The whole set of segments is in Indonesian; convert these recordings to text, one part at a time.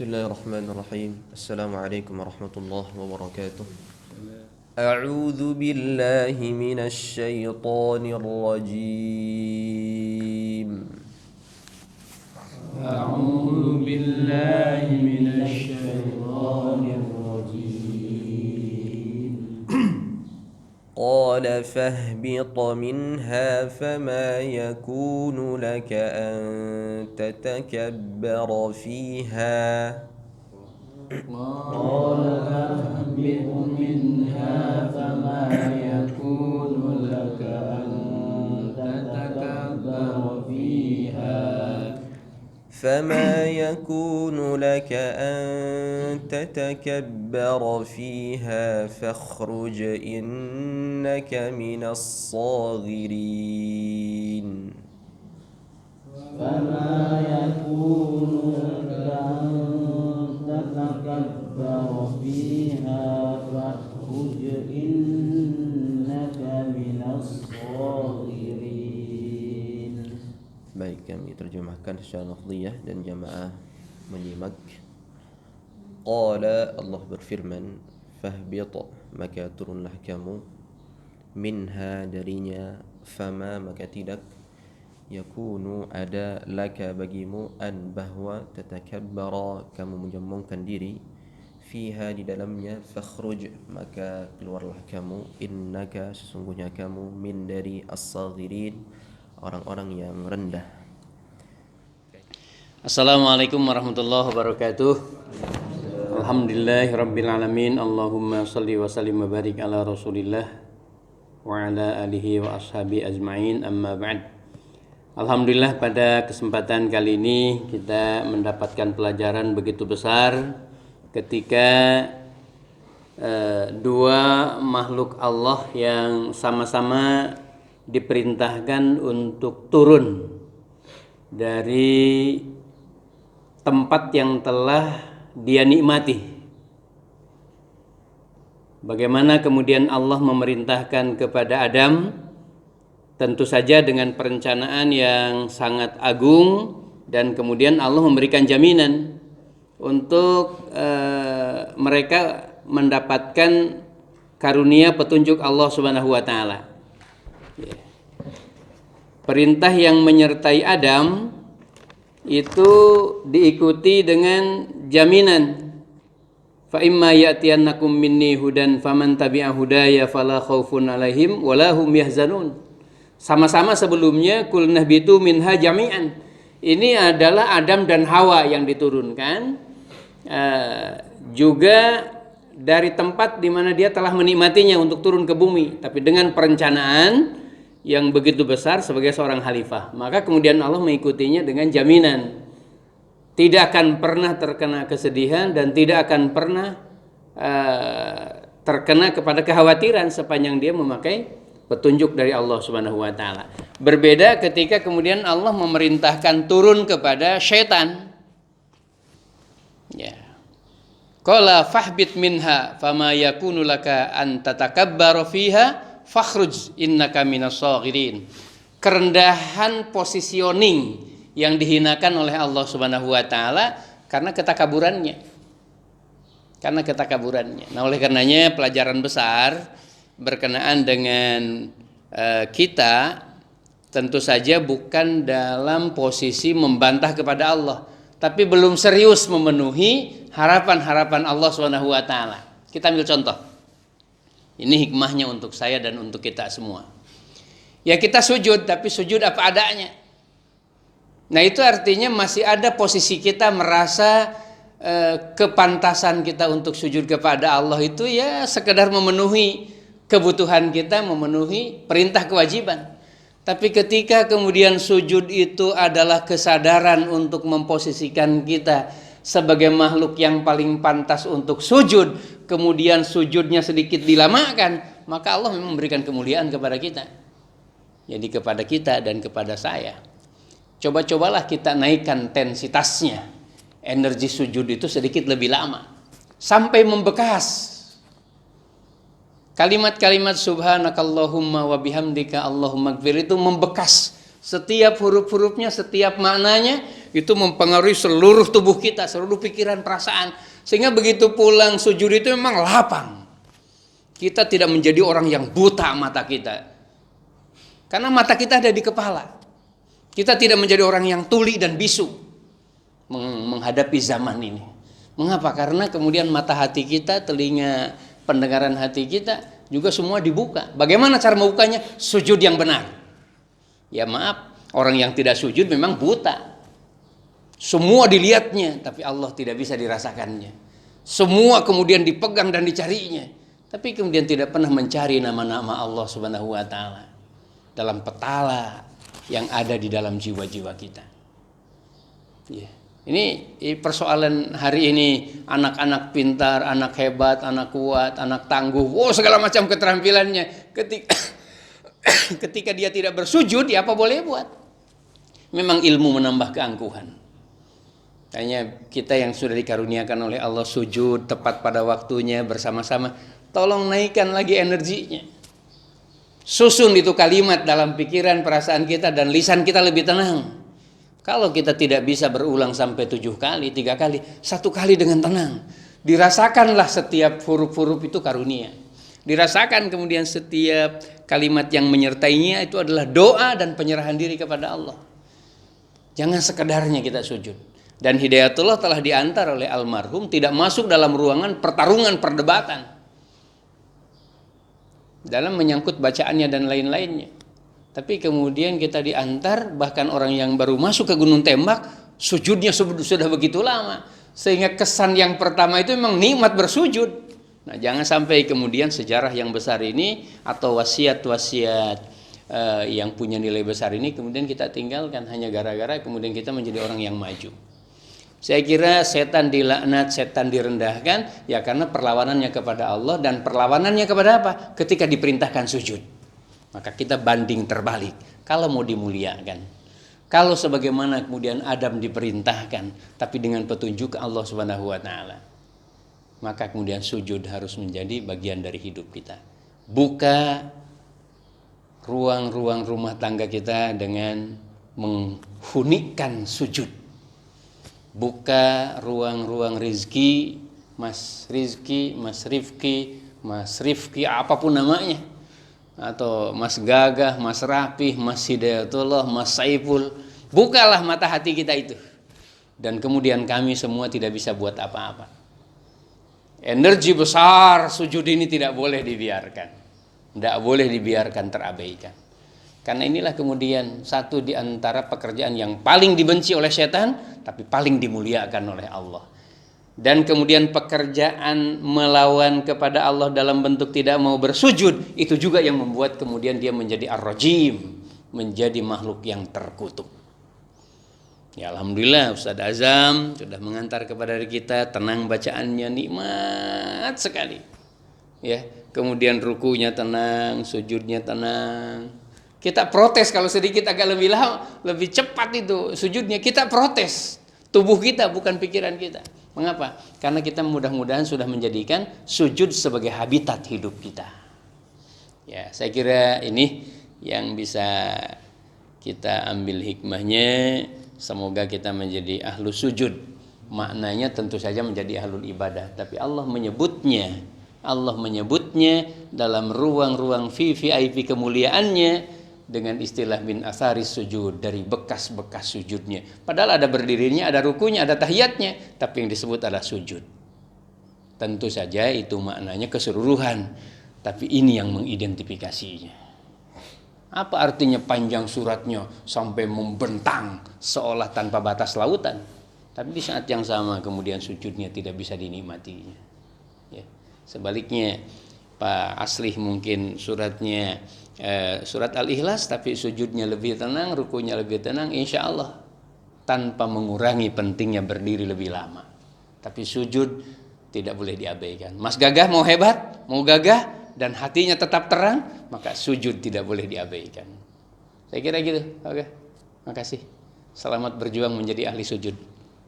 بسم الله الرحمن الرحيم. السلام عليكم ورحمة الله وبركاته. أعوذ بالله من الشيطان الرجيم. أعوذ بالله من الشيطان الرجيم. قال فاهبط منها فما يكون لك أن تتكبر فيها قال فاهبط منها فما يكون لك أن تتكبر فيها فاخرج إنك من الصاغرين. فما يكون لك أن تتكبر فيها فاخرج إنك من الصاغرين. Baik, kami terjemahkan secara lafziyah dan jamaah menyimak. Qala, Allah berfirman, fahbit, maka turunlah kamu, minha, darinya, fama, maka tidak, yakunu, ada, laka, bagimu, an, bahwa, tatakabbara, kamu menyombongkan diri, fiha, di dalamnya, fakhruj, maka keluarlah kamu, innaka, sesungguhnya kamu, min, dari, as-saghirin, orang-orang yang rendah. Assalamualaikum warahmatullahi wabarakatuh. Alhamdulillahirrabbilalamin. Allahumma salli wa sallim wa barik ala rasulillah wa ala alihi wa ashabi ajma'in, amma ba'd. Alhamdulillah, pada kesempatan kali ini kita mendapatkan pelajaran begitu besar ketika dua makhluk Allah yang sama-sama diperintahkan untuk turun dari tempat yang telah dia nikmati. Bagaimana kemudian Allah memerintahkan kepada Adam, tentu saja dengan perencanaan yang sangat agung, dan kemudian Allah memberikan jaminan untuk mereka mendapatkan karunia petunjuk Allah Subhanahu wa taala. Perintah yang menyertai Adam itu diikuti dengan jaminan, fa imma ya'tiyannakum minni hudan faman tabi'a hudaya fala khaufun 'alaihim wala hum yahzanun. Sama-sama sebelumnya qul nahbitu minha jami'an. Ini adalah Adam dan Hawa yang diturunkan, juga dari tempat di mana dia telah menikmatinya untuk turun ke bumi, tapi dengan perencanaan yang begitu besar sebagai seorang khalifah. Maka kemudian Allah mengikutinya dengan jaminan tidak akan pernah terkena kesedihan dan tidak akan pernah terkena kepada kekhawatiran sepanjang dia memakai petunjuk dari Allah Subhanahu wa taala. Berbeda ketika kemudian Allah memerintahkan turun kepada syaitan. Ya. Qala fahbit minha fama yakunu laka an tatakabbara fiha fakhruj innaka minas saghirin. Kerendahan positioning yang dihinakan oleh Allah Subhanahu wa taala karena ketakaburannya. Nah, oleh karenanya pelajaran besar berkenaan dengan kita tentu saja bukan dalam posisi membantah kepada Allah, tapi belum serius memenuhi harapan-harapan Allah Subhanahu wa taala. Kita ambil contoh. Ini hikmahnya untuk saya dan untuk kita semua. Ya, kita sujud, tapi sujud apa adanya. Nah, itu artinya masih ada posisi kita merasa kepantasan kita untuk sujud kepada Allah itu ya sekedar memenuhi kebutuhan kita, memenuhi perintah kewajiban. Tapi ketika kemudian sujud itu adalah kesadaran untuk memposisikan kita sebagai makhluk yang paling pantas untuk sujud, kemudian sujudnya sedikit dilamakan, maka Allah memang memberikan kemuliaan kepada kita. Jadi kepada kita dan kepada saya. Coba-cobalah kita naikkan intensitasnya. Energi sujud itu sedikit lebih lama, sampai membekas. Kalimat-kalimat subhanakallahumma wa bihamdika Allahumma gfir itu membekas. Setiap huruf-hurufnya, setiap maknanya Itu mempengaruhi seluruh tubuh kita, seluruh pikiran, perasaan. Sehingga begitu pulang sujud itu memang lapang. Kita tidak menjadi orang yang buta mata kita. Karena mata kita ada di kepala. Kita tidak menjadi orang yang tuli dan bisu menghadapi zaman ini. Mengapa? Karena kemudian mata hati kita, telinga pendengaran hati kita juga semua dibuka. Bagaimana cara membukanya? Sujud yang benar. Ya maaf, orang yang tidak sujud memang buta. Semua dilihatnya, tapi Allah tidak bisa dirasakannya. Semua kemudian dipegang dan dicarinya, tapi kemudian tidak pernah mencari nama-nama Allah Subhanahu wa taala dalam petala yang ada di dalam jiwa-jiwa kita. Ya. Ini persoalan hari ini, anak-anak pintar, anak hebat, anak kuat, anak tangguh, segala macam keterampilannya. Ketika dia tidak bersujud, ya apa boleh buat? Memang ilmu menambah keangkuhan. Hanya kita yang sudah dikaruniakan oleh Allah sujud tepat pada waktunya bersama-sama, tolong naikkan lagi energinya. Susun itu kalimat dalam pikiran, perasaan kita dan lisan kita lebih tenang. Kalau kita tidak bisa berulang sampai 7 kali, 3 kali, 1 kali dengan tenang. Dirasakanlah setiap huruf-huruf itu karunia. Dirasakan kemudian setiap kalimat yang menyertainya itu adalah doa dan penyerahan diri kepada Allah. Jangan sekedarnya kita sujud. Dan Hidayatullah telah diantar oleh almarhum tidak masuk dalam ruangan pertarungan perdebatan dalam menyangkut bacaannya dan lain-lainnya. Tapi kemudian kita diantar, bahkan orang yang baru masuk ke Gunung Tembak sujudnya sudah begitu lama, sehingga kesan yang pertama itu memang nikmat bersujud. Nah, jangan sampai kemudian sejarah yang besar ini atau wasiat-wasiat yang punya nilai besar ini kemudian kita tinggalkan hanya gara-gara kemudian kita menjadi orang yang maju. Saya kira setan dilaknat, setan direndahkan ya karena perlawanannya kepada Allah, dan perlawanannya kepada apa? Ketika diperintahkan sujud. Maka kita banding terbalik. Kalau mau dimuliakan, kalau sebagaimana kemudian Adam diperintahkan tapi dengan petunjuk Allah Subhanahu wa taala, maka kemudian sujud harus menjadi bagian dari hidup kita. Buka ruang-ruang rumah tangga kita dengan menghunikan sujud. Buka ruang-ruang rizki, Mas Rizki, Mas Rifki, Mas Rifki, apapun namanya, atau Mas Gagah, Mas Rapih, Mas Hidayatullah, Mas Saiful. Bukalah mata hati kita itu. Dan kemudian kami semua tidak bisa buat apa-apa. Energi besar sujud ini tidak boleh dibiarkan. Tidak boleh dibiarkan terabaikan. Karena inilah kemudian satu di antara pekerjaan yang paling dibenci oleh setan, tapi paling dimuliakan oleh Allah. Dan kemudian pekerjaan melawan kepada Allah dalam bentuk tidak mau bersujud, itu juga yang membuat kemudian dia menjadi ar-rajim, menjadi makhluk yang terkutuk. Ya alhamdulillah Ustaz Azam sudah mengantar kepada kita, tenang bacaannya, nikmat sekali. Ya, kemudian rukunya tenang, sujudnya tenang. Kita protes kalau sedikit agak lebih lama, lebih cepat itu sujudnya, kita protes. Tubuh kita bukan pikiran kita. Mengapa? Karena kita mudah-mudahan sudah menjadikan sujud sebagai habitat hidup kita. Ya, saya kira ini yang bisa kita ambil hikmahnya. Semoga kita menjadi ahlu sujud. Maknanya tentu saja menjadi ahlul ibadah. Tapi Allah menyebutnya dalam ruang-ruang VIP kemuliaannya dengan istilah min asaris sujud, dari bekas-bekas sujudnya. Padahal ada berdirinya, ada rukunya, ada tahiyatnya, tapi yang disebut adalah sujud. Tentu saja itu maknanya keseluruhan, tapi ini yang mengidentifikasinya. Apa artinya panjang suratnya sampai membentang seolah tanpa batas lautan, tapi di saat yang sama kemudian sujudnya tidak bisa dinikmatinya. Ya. Sebaliknya Pak Aslih mungkin suratnya surat Al-Ikhlas tapi sujudnya lebih tenang, rukunya lebih tenang, insya Allah tanpa mengurangi pentingnya berdiri lebih lama. Tapi sujud tidak boleh diabaikan. Mas Gagah mau hebat, mau gagah dan hatinya tetap terang, maka sujud tidak boleh diabaikan. Saya kira gitu. Oke, makasih. Selamat berjuang menjadi ahli sujud.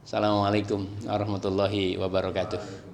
Assalamualaikum warahmatullahi wabarakatuh.